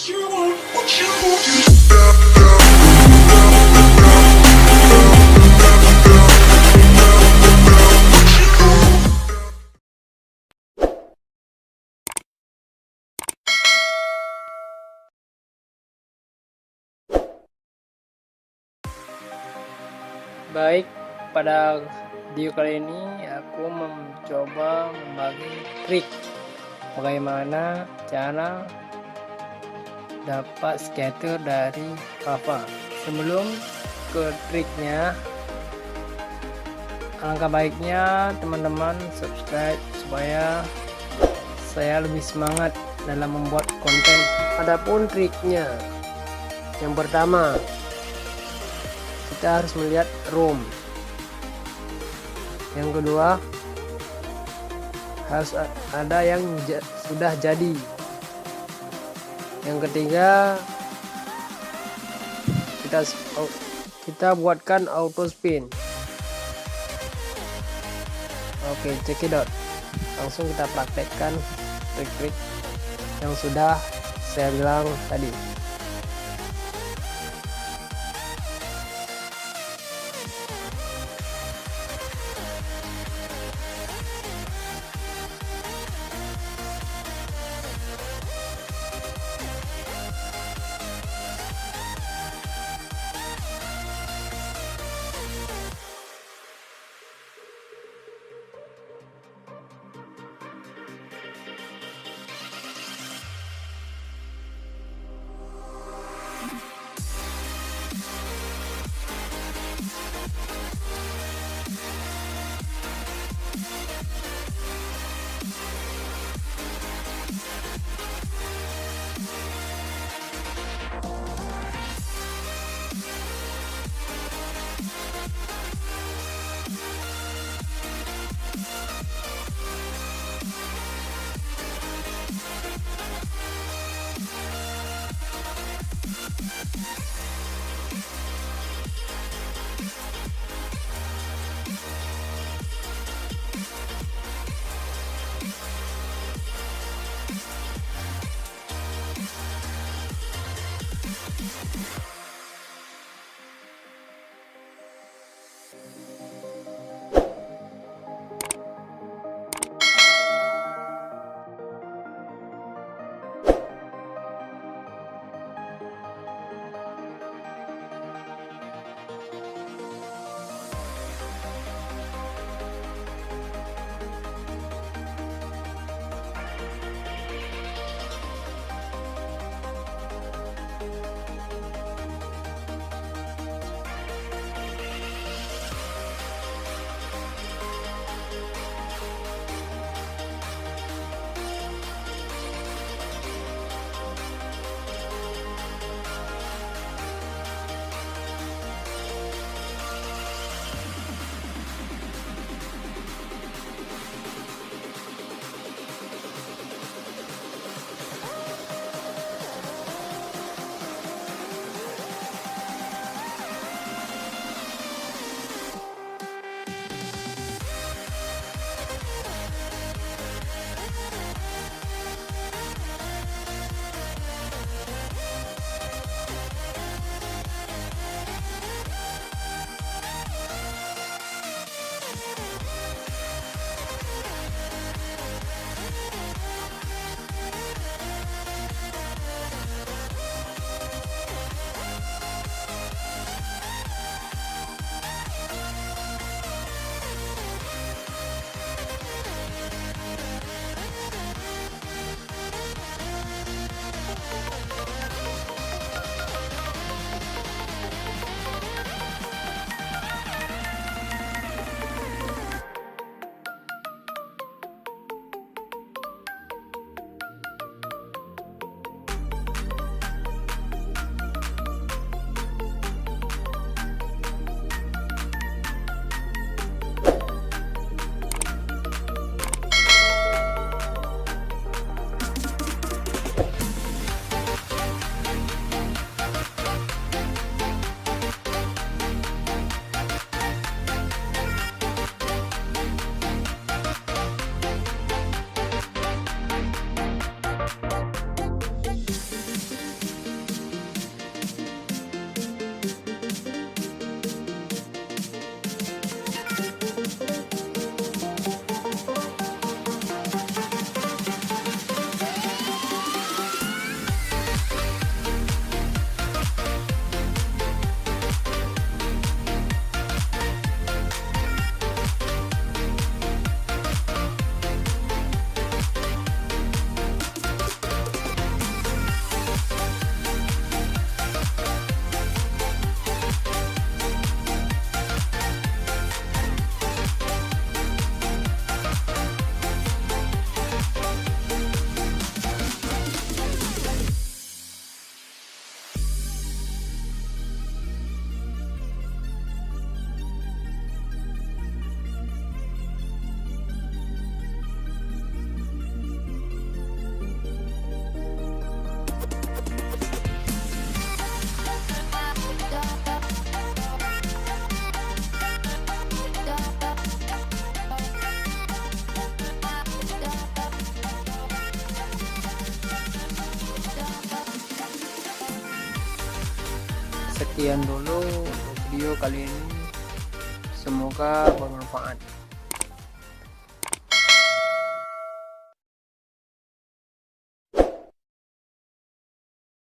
Baik, pada video kali ini aku mencoba membagi trik bagaimana cara dapat scatter dari lava. Sebelum ke triknya, alangkah baiknya teman-teman subscribe supaya saya lebih semangat dalam membuat konten. Adapun triknya, yang pertama kita harus melihat room. Yang kedua harus ada yang sudah jadi. Yang ketiga kita buatkan auto spin. Oke, cekidot. Langsung kita praktekkan trik-trik yang sudah saya bilang tadi. sekian dulu untuk video kali ini, semoga bermanfaat.